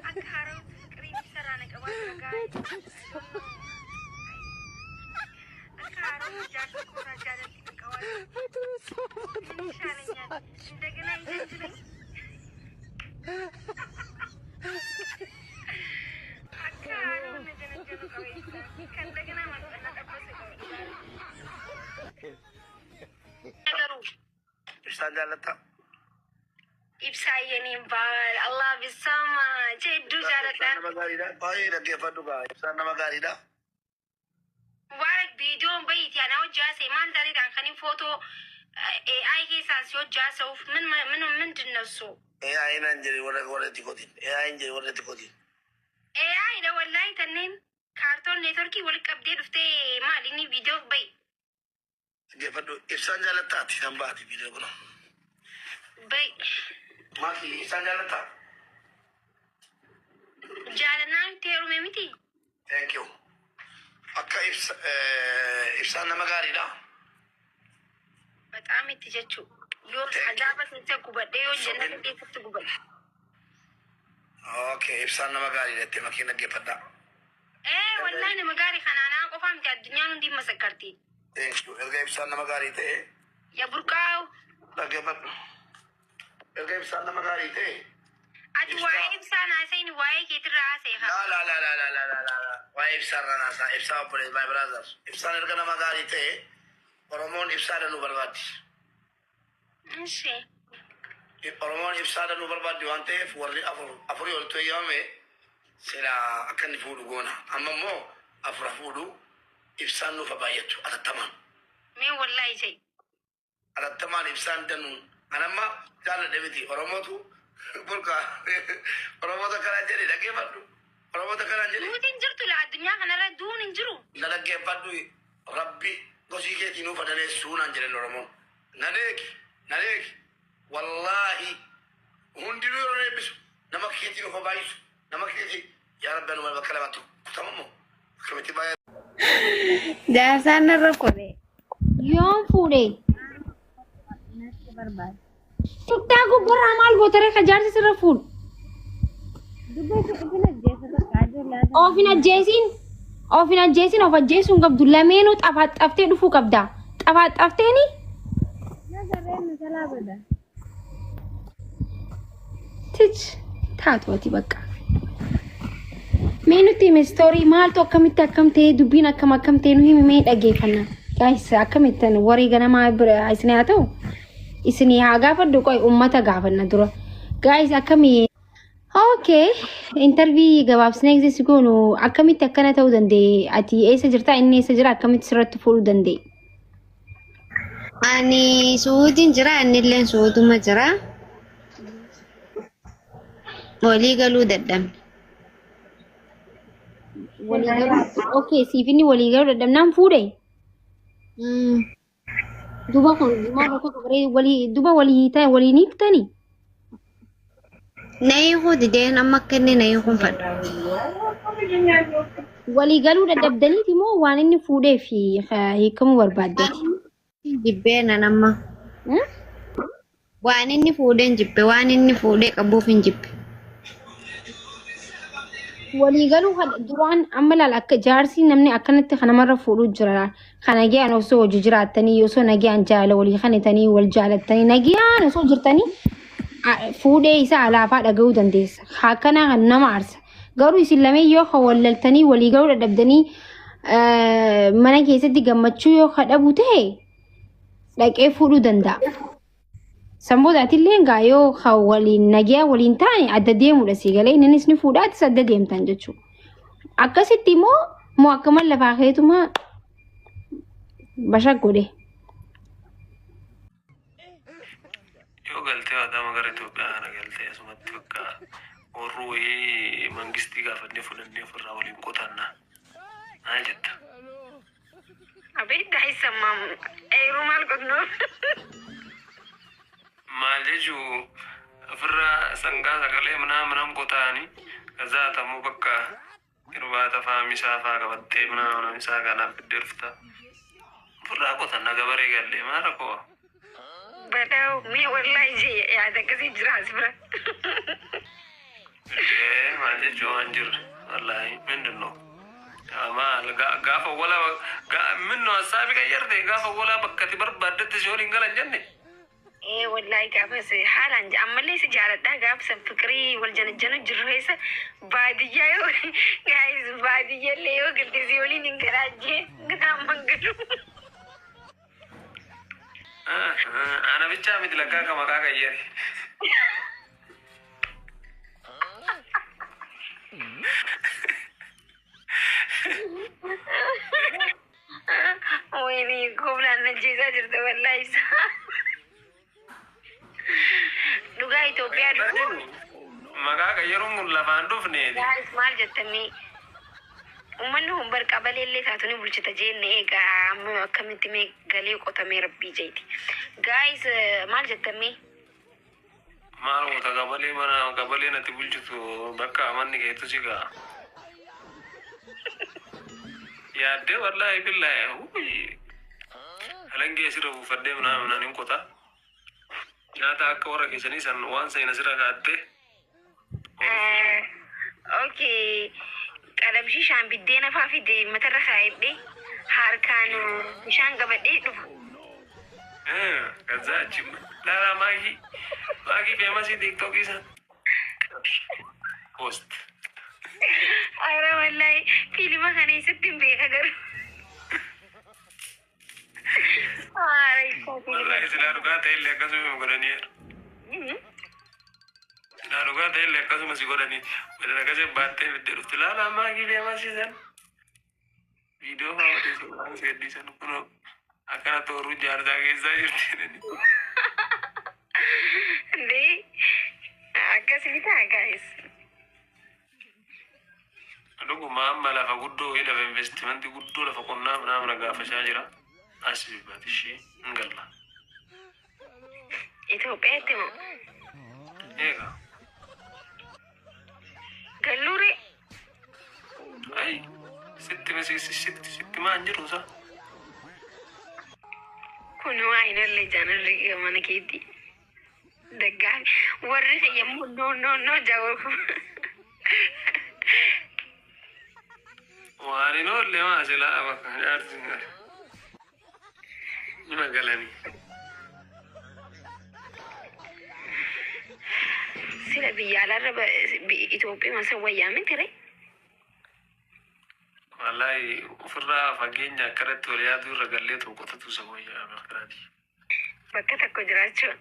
أكارو قريب سرانك أوان رجاي أكارو جالس كورا جالس كوان من شانيا عندنا يجتلي أكارو نجنا جنو كويسة كان دقنا ما أنا أبغى إبسان جالتا إبسايني بال الله بالسما جدو جالتا إبسان مغاريدا باي رجع فدوكا إبسان مغاريدا وارد فيديو بيت يعني أو جاسي ما ندري عن خني فوتو AI كي سانسيو جاسة وف من جنسو AI نانجري ولا تيكوتين AI نانجري ولا تيكوتين AI ده والله تنين كارتون نتوركي ولا كبدي رفتي ما ليني فيديو بيت رجع فدو إبسان جالتا تيسامباتي فيديو كنا بيت ما في إبسان جالتا جالنا تيرو ميمتي thank you أكا إبسان مغاريدا بتعمل تجتشو يوم عجابة تنتقبل ده يوم جنة كي تنتقبل أوكي إبسان مغاريدا تمكين رجع فدا إيه والله أنا مقاري خنانا قفام جا الدنيا ندي مسكرتي thank you رجع إبسان مغاريدا يا بركاو رجع فدا رجع إبسان مغاريدا أتواي إبسانا سين واي كي تراسي لا لا لا لا لا لا لا لا واي إبسان رناسا إبسان بوليس my brother إبسان رجعنا مغاريدا Oromon ibsaada nu barbaaddi. ماشي Oromoon ibsaada nu barbaaddi waan ta'eef warri afurii ol to'eeyyaame sila akka inni fuudhu goona. Amma immoo afura fuudhu ibsaan nuuf baay'attu atattamaan. مين والله شيء Atattamaan ibsaan danuu. Anamma jaalladhe miti Oromootu burqa Oromoota kanaan jedhe dhaggeeffadhu. Oromoota kanaan jedhe. دوتين جرتو لا الدنيا خنا دون انجرو Na dhaggeeffadhu rabbi gosii keetii nuuf adaneessuu naan jedhan Oromoon. Nadeeki wallaahi hundinuu yeroo eebbisu nama keetii nuuf baay'isu nama keetii yaa rabbi anuma bakka lamatti kutamammoo akkamitti baay'ee. Jaasaan irra kore yoon fuudhe tuttaa gubbarraa maal gootare ka jaarsi sirra fuudhu ofin ajjeesin of ajjeesuun qabdu lameenuu xafaaxaftee dhufuu qabda xafaaxafteeni tich taatuwati bakka mee nuti hime istoorii maaltu akkamitti akkamtee dubbiin akkamtee nu hime mee dhageeffanna gaayis akkamittan warii ganamaa bira isin haa ta'u isin haa gaafadhu qoy ummata gaafanna dura gaayis akkamii okay interview gabaabsine egzisi goonu akkamitti akkana ta'uu danda'e ati eessa jirta inni eessa jira akkamitti sirratti fuudhuu danda'e ani suudiin jira innilleen suuduma jira walii galuu dadhabne okay siifini walii galuu dadhabnaan fuudhe duba kun maal tokko baree duba walii niiktanii nayi hudideen amma akka inni nayi hunfadhu walii galuu dadhabdaniiti moo waan inni fuudhee fi hiikamuu barbaaddeeti jibbeenan amma waan inni fuudheen jibbe waan inni fuudhee qabuuf hin jibbe walii galuu duraan amma laal akka jaarsii namni akkanatti kanamarra fuudhuu jira kana ga'an osoo hojii jiraattanii osoo nagayaan jaala walii kanitanii wal jaalattanii nagayaan osoo jirtanii fuudhee isaa alaafaa dhaga'uu dandeessa akkana kan nama aarsa garuu isin lamee yoo wallaltanii walii galuu dadhabdanii mana keessatti gammachuu yoo kadhabu ta'e dhaqee fuudhuu danda'a. Sambootaatiillee egaa yoo waliin nagaa waliin taane adda deemudha siigalee innis ni fuudhaatis adda deemtan jechuudha. Akkasitti immoo akkama lafaa keetuma bashak godhe. Yoo galtee adama gara Itoophiyaa kana galtee asumatti bakka warri wayii mangistii gaafannee fudhannee ofirraa waliin qotannaa. Maal jetta? أبيت هاي سمام أيرو مال قدنو Maal jechuun ofirraa sangaa sagalee manam qotaanii kazaatamuu bakka irbaata faamisaa faa qabattee manamisaa kanaaf iddeerfta. Ofirraa qotannaa gabaree gallee maal rakkoo? بدأوا مي والله شيء يا fakkaata akkasii jira as bira. maal jechuun waan jirre wallaahi mindin no maal gaafa wala minno asaabi qayyarte gaafa wala bakkati barbaaddetti si waliin galan jenne wallahi gaafas haalaan ammallee si jaaladha gaafsan fikirii wal janajjanu jirru keessa baadiyyaa yoo gaayis baadiyyaallee yoo galte si waliin hin garaajjee ganaamman galu. ana bichaa miti lakkaa ka maqaa qayyare wayni goblaan najjeesaa jirta wallahi isa dhugaa Itoophiyaa dhufu maqaa qayyaruun kun lafaan dhufneeti gaayis maal jettamii ummanni hun bar qabaleellee taatuni bulchita jenne egaa amma akkamitti mee galee qotamee rabbii jeeti gaayis maal jettamii maal goota qabalee mana qabalee natti bulchitu bakka amanni keetu si gaa yaadde wallahi billahi halangee sirra buufadhee mana nin qota nyaata akka warra keessanii san waan sayna sirra kaatte okay qalabshii shaan biddeena faa fide matarra kaayedhe harkaan bishaan gabadhee dhufu kaza achima lara maagi famasi tiktok isan post ara wallahi filma kana isittin beeka garu wallahi sila dhugaata illee akkasuma godhaniiru sila dhugaata illee akkasuma si godhanii wadana akkasii baattee fiddee dhufti laala maagi famasi san viidiyoo fa'aa waan si gaddiisan kunoo akkana tooruu jaarsaa keessaa jirti ndee akkasii taa gaayis dhuguma amma lafa guddoo lafa investimentii guddoo lafa qonnaa mana gaafachaa jira asii baatishee hin galla Itoophiyaatti moo eega galluure ay sitti maan jiruusa kun waa inallee jaanarri mana keetti daggaa warri fayyamuu no jawo waan inoollee maa silaa bakka jaarsi nima galanii sila biyya alaarra Itoophiyaa masa wayyaa mintire wallahi ofirraa fageenya akkanatti wal yaaduu irra gallee tokkotatu isa wayyaa akkanaati bakka tokko jiraachuu